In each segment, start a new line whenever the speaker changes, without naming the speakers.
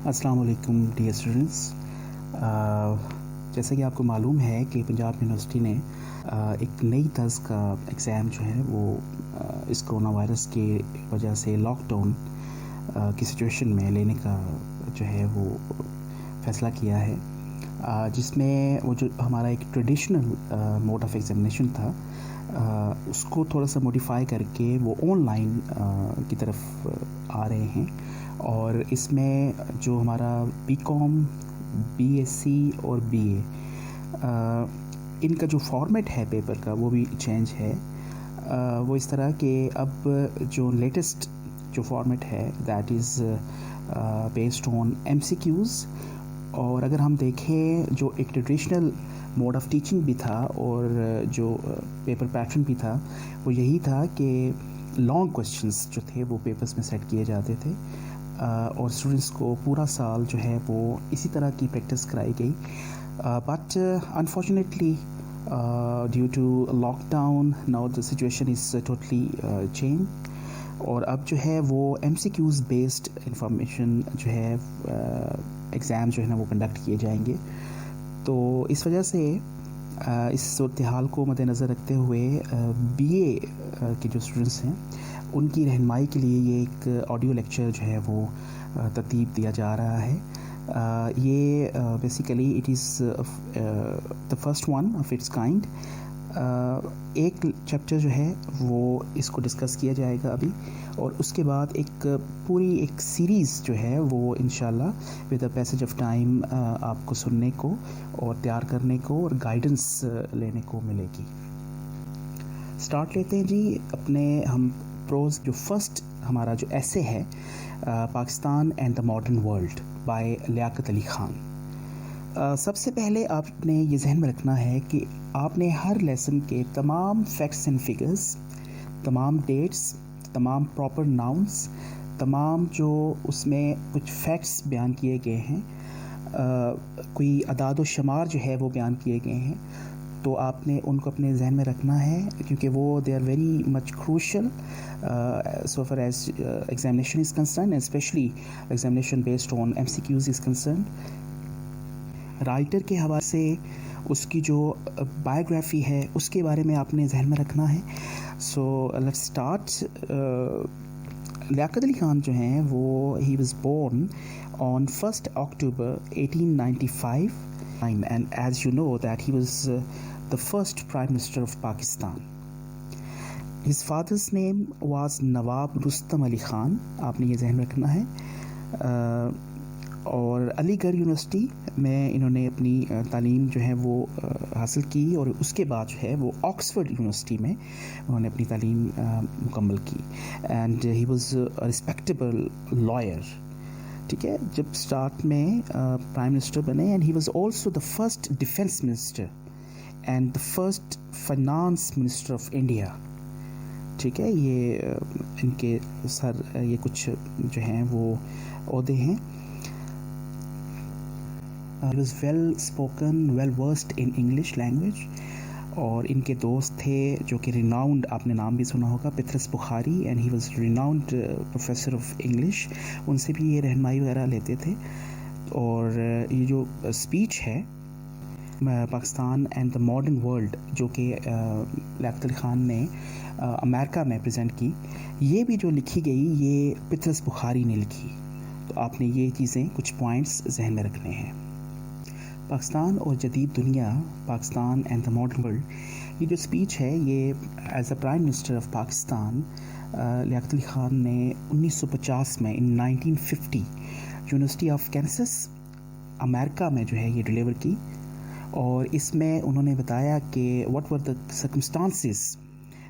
السلام علیکم dear students. جیسا کہ آپ کو معلوم ہے کہ پنجاب یونیورسٹی نے ایک نئی طرز کا ایگزام جو ہے وہ اس کرونا وائرس کی وجہ سے لاک ڈاؤن کی سچویشن میں لینے کا جو ہے وہ فیصلہ کیا ہے، جس میں وہ جو ہمارا ایک ٹریڈیشنل موڈ آف ایگزامینیشن تھا اس کو تھوڑا سا موڈیفائی کر کے وہ آن لائن کی طرف آ رہے ہیں. اور اس میں جو ہمارا B com, B S C اور بی اے ان کا جو فارمیٹ ہے پیپر کا وہ بھی چینج ہے. وہ اس طرح کہ اب جو لیٹسٹ جو فارمیٹ ہے that is based on M C Qs. اور اگر ہم دیکھیں جو ایک ٹریڈیشنل موڈ آف ٹیچنگ بھی تھا اور جو پیپر پیٹرن بھی تھا وہ یہی تھا کہ لانگ کویسچنس جو تھے وہ پیپرز میں سیٹ کیے جاتے تھے اور اسٹوڈنٹس کو پورا سال جو ہے وہ اسی طرح کی پریکٹس کرائی گئی. But unfortunately due to lock down now the situation is totally change. اور اب جو ہے وہ M C Qs based information جو ہے ایگزام جو ہے نا وہ کنڈکٹ کیے جائیں گے. تو اس وجہ سے اس صورتحال کو مد نظر رکھتے ہوئے بی اے کے جو اسٹوڈنٹس ہیں ان کی رہنمائی کے لیے یہ ایک آڈیو لیکچر جو ہے وہ ترتیب دیا جا رہا ہے. یہ basically it is the first one of its kind. ایک چیپٹر جو ہے وہ اس کو ڈسکس کیا جائے گا ابھی، اور اس کے بعد ایک پوری ایک سیریز جو ہے وہ انشاءاللہ with a passage of time آپ کو سننے کو اور تیار کرنے کو اور گائیڈنس لینے کو ملے گی. سٹارٹ لیتے ہیں جی اپنے ہم پروز. جو فرسٹ ہمارا جو ایسے ہے Pakistan and the modern world by Liaquat Ali Khan. سب سے پہلے آپ نے یہ ذہن میں رکھنا ہے کہ آپ نے ہر لیسن کے تمام فیکٹس اینڈ فگرز، تمام ڈیٹس، تمام پراپر ناؤنس، تمام جو اس میں کچھ فیکٹس بیان کیے گئے ہیں، کوئی اعداد و شمار جو ہے وہ بیان کیے گئے ہیں، تو آپ نے ان کو اپنے ذہن میں رکھنا ہے کیونکہ وہ they are very much crucial so far as examination is concerned, and especially examination based on MCQs is concerned. Writer کے حوالے سے اس کی جو بایوگرافی ہے اس کے بارے میں آپ نے ذہن میں رکھنا ہے. So let's start. Liaquat Ali Khan جو ہیں وہ he was born on 1 October 1895 and as you know that he was the first Prime Minister of Pakistan. His father's name was نواب رستم علی خان. آپ نے یہ ذہن رکھنا ہے. اور علی گڑھ یونیورسٹی میں انہوں نے اپنی تعلیم جو ہے وہ حاصل کی اور اس کے بعد جو ہے وہ آکسفورڈ یونیورسٹی میں انہوں نے اپنی تعلیم مکمل کی. And he was respectable lawyer. ٹھیک ہے، جب اسٹارٹ میں پرائم منسٹر بنے. And he was also the first defence minister and the first finance minister of India. ٹھیک ہے، یہ ان کے سر یہ کچھ جو ہیں وہ عہدے ہیں. He was well spoken, well versed in English language. اور ان کے دوست تھے جو کہ ریناؤنڈ، آپ نے نام بھی سنا ہوگا، Patras Bukhari. And he was renowned professor of English. ان سے بھی یہ رہنمائی وغیرہ لیتے تھے. اور یہ جو اسپیچ ہے Pakistan and the modern world جو کہ لیاقت علی خان نے امریکہ میں پریزنٹ کی، یہ بھی جو لکھی گئی یہ پطرس بخاری نے لکھی. تو آپ نے یہ چیزیں کچھ پوائنٹس ذہن میں رکھنے ہیں. پاکستان اور جدید دنیا، Pakistan and the modern world, یہ جو اسپیچ ہے یہ as a prime minister of Pakistan Liaquat Ali Khan نے 1950 میں ان 1950 یونیورسٹی آف کینسس امریکہ میں جو ہے یہ ڈلیور کی. اور اس میں انہوں نے بتایا کہ what were the circumstances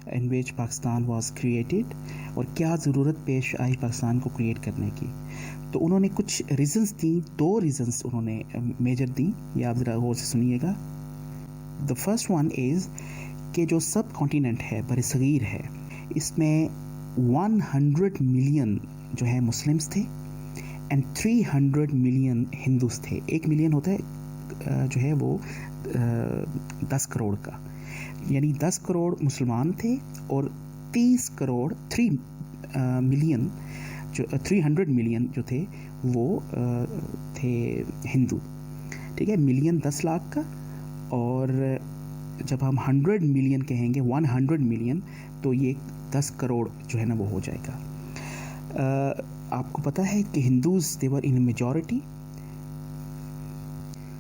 in which Pakistan was created, اور کیا ضرورت پیش آئی پاکستان کو کریٹ کرنے کی. تو انہوں نے کچھ ریزنس دیں، 2 ریزنس انہوں نے میجر دیں. یہ آپ ذرا غور سے سنیے گا. دا فرسٹ ون از کہ جو سب کانٹیننٹ ہے، بر صغیر ہے، اس میں 100 ملین جو ہے مسلمس تھے اینڈ 300 ملین ہندوز تھے. 1 ملین ہوتا ہے جو ہے وہ 10 کروڑ کا، یعنی 10 کروڑ مسلمان تھے اور 30 کروڑ 300 ملین جو تھے وہ تھے ہندو. ٹھیک ہے, ملین 10 لاکھ کا, اور جب ہم 100 ملین کہیں گے, 100 ملین, تو یہ 10 کروڑ جو ہے نا وہ ہو جائے گا. آپ کو پتہ ہے کہ Hindus they were in majority.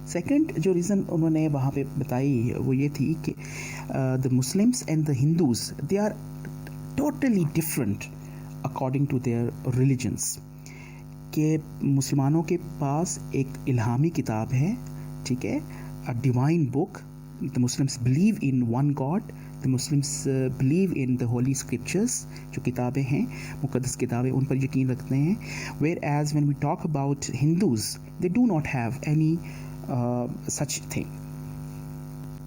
Second جو ریزن انہوں نے وہاں پہ بتائی وہ یہ تھی کہ the Muslims and the Hindus they are totally different according to their religions. کہ مسلمانوں کے پاس ایک الہامی کتاب ہے, ٹھیک ہے, a divine book. The Muslims believe in one God. The Muslims believe in the holy scriptures. جو کتابیں ہیں, مقدس کتابیں, ان پر یقین رکھتے ہیں. Whereas when we talk about Hindus, they do not have any such thing.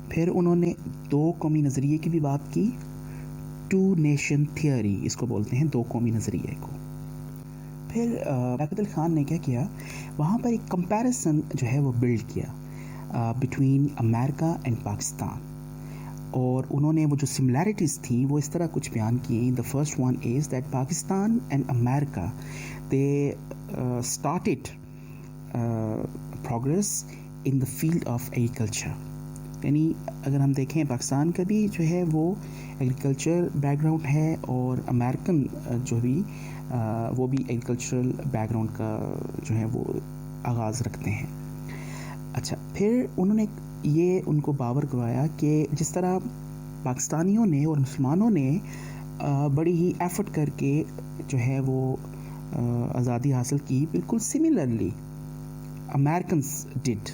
پھر انہوں نے 2 قومی نظریے کی بھی بات کی. 2 nation theory اس کو بولتے ہیں, 2 قومی نظریے کو. پھر لیاقت علی خان نے کیا کیا, وہاں پر ایک کمپیریزن جو ہے وہ بلڈ کیا بٹوین امریکہ اینڈ پاکستان. اور انہوں نے وہ جو سملیرٹیز تھیں وہ اس طرح کچھ بیان کی. The first one is that Pakistan and America they started progress in the field of agriculture. یعنی اگر ہم دیکھیں پاکستان کا بھی جو ہے وہ ایگریکلچر بیک گراؤنڈ ہے, اور امریکن جو بھی وہ بھی ایگریکلچرل بیک گراؤنڈ کا جو ہے وہ آغاز رکھتے ہیں. اچھا, پھر انہوں نے یہ ان کو باور کروایا کہ جس طرح پاکستانیوں نے اور مسلمانوں نے بڑی ہی ایفرٹ کر کے جو ہے وہ آزادی حاصل کی, بالکل سملرلی امریکنز ڈڈ.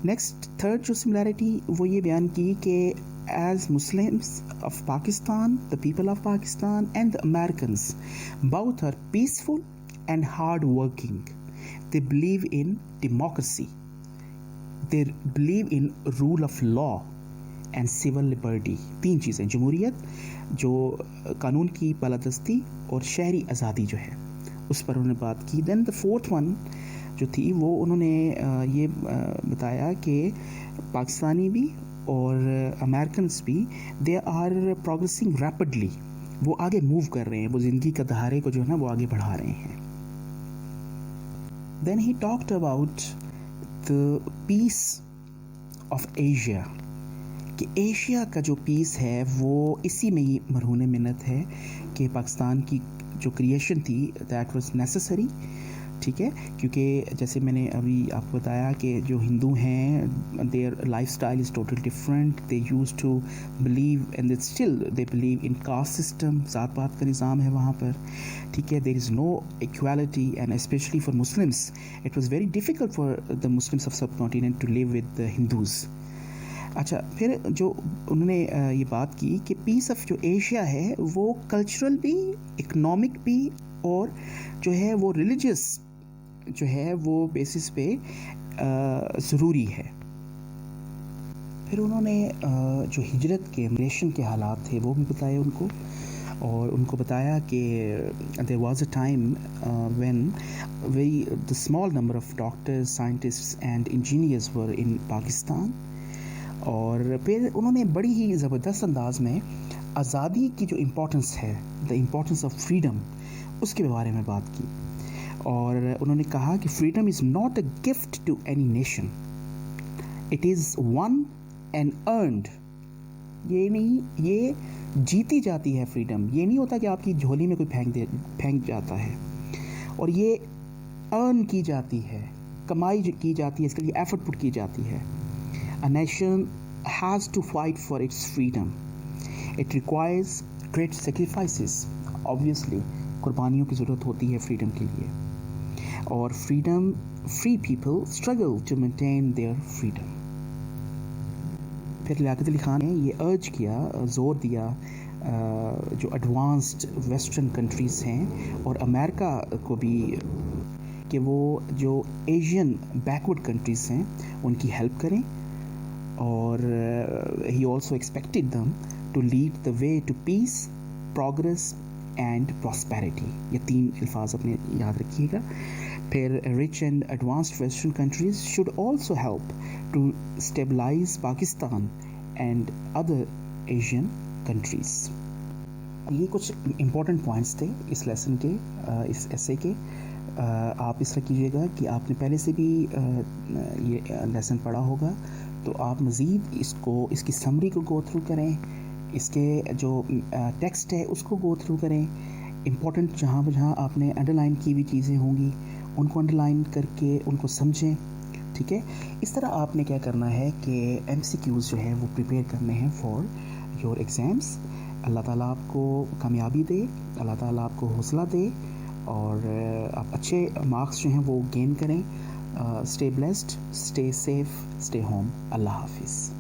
نیکسٹ تھرڈ جو سملیرٹی وہ یہ بیان کی کہ as Muslims of Pakistan, the people of Pakistan and the Americans both are peaceful and hard working. They believe in democracy. They believe in rule of law and civil liberty. 3 چیزیں, جمہوریت, جو قانون کی بالادستی, اور شہری آزادی جو ہے اس پر انہوں نے بات کی. Then the fourth one جو تھی وہ انہوں نے یہ بتایا کہ پاکستانی بھی اور امریکنس بھی دے آر پروگریسنگ ریپڈلی, وہ آگے موو کر رہے ہیں, وہ زندگی کا دہارے کو جو ہے نا وہ آگے بڑھا رہے ہیں. Then he talked about the peace of Asia, کہ ایشیا کا جو پیس ہے وہ اسی میں ہی مرہون منت ہے کہ پاکستان کی جو کریشن تھی دیٹ واز نیسسری. ٹھیک ہے, کیونکہ جیسے میں نے ابھی آپ کو بتایا کہ جو ہندو ہیں their lifestyle is total different. They used to believe and still they believe in caste system, ذات پات کا نظام ہے وہاں پر. ٹھیک ہے, there is no equality, and especially for Muslims it was very difficult for the Muslims of subcontinent to live with the Hindus. اچھا, پھر جو انہوں نے یہ بات کی کہ پیس آف جو ایشیا ہے وہ کلچرل بھی, اکنامک بھی, اور جو ہے وہ ریلیجیس جو ہے وہ بیسس پہ ضروری ہے. پھر انہوں نے جو ہجرت کے مائگریشن کے حالات تھے وہ بھی بتائے ان کو, اور ان کو بتایا کہ there was a time when the small number of doctors, scientists and engineers were in Pakistan. اور پھر انہوں نے بڑی ہی زبردست انداز میں آزادی کی جو امپورٹنس ہے, the importance of freedom, اس کے بارے میں بات کی. اور انہوں نے کہا کہ freedom is not a gift to any nation, it is won and earned. یہ نہیں, یہ جیتی جاتی ہے فریڈم, یہ نہیں ہوتا کہ آپ کی جھولی میں کوئی پھینک جاتا ہے, اور یہ ارن کی جاتی ہے, کمائی کی جاتی ہے, اس کے لیے ایفرٹ پٹ کی جاتی ہے. A nation has to fight for its freedom. It requires great sacrifices. Obviously, قربانیوں کی ضرورت ہوتی ہے فریڈم کے لیے, اور free people struggle to maintain their freedom. پھر لیاقت علی خان نے یہ ارج کیا, زور دیا جو ایڈوانسڈ ویسٹرن کنٹریز ہیں اور امریکہ کو بھی, کہ وہ جو ایشین بیکورڈ کنٹریز ہیں ان کی ہیلپ کریں. اور he also expected them to lead the way to peace, progress and prosperity. یہ 3 الفاظ اپنے یاد رکھیے گا. پھر rich and advanced western countries should also help to stabilize Pakistan and other Asian countries. یہ کچھ امپورٹنٹ پوائنٹس تھے اس لیسن کے, اس ایسے کے. آپ اس طرح کیجیے گا کہ آپ نے پہلے سے بھی یہ لیسن پڑھا ہوگا، تو آپ مزید اس کی سمری کو گو تھرو کریں، اس کے جو ٹیکسٹ ہے اس کو گو تھرو کریں، امپورٹنٹ جہاں آپ نے انڈر لائن کی ہوئی چیزیں ہوں گی ان کو انڈر لائن کر کے ان کو سمجھیں، ٹھیک ہے. اس طرح آپ نے کیا کرنا ہے کہ ایم سی کیوز جو ہے وہ پریپیئر کرنے ہیں فار یور ایگزامس. اللہ تعالیٰ آپ کو کامیابی دے، اللہ تعالیٰ آپ کو حوصلہ دے، اور آپ اچھے مارکس جو ہیں وہ گین کریں. Stay blessed, stay safe, stay home. اللہ حافظ.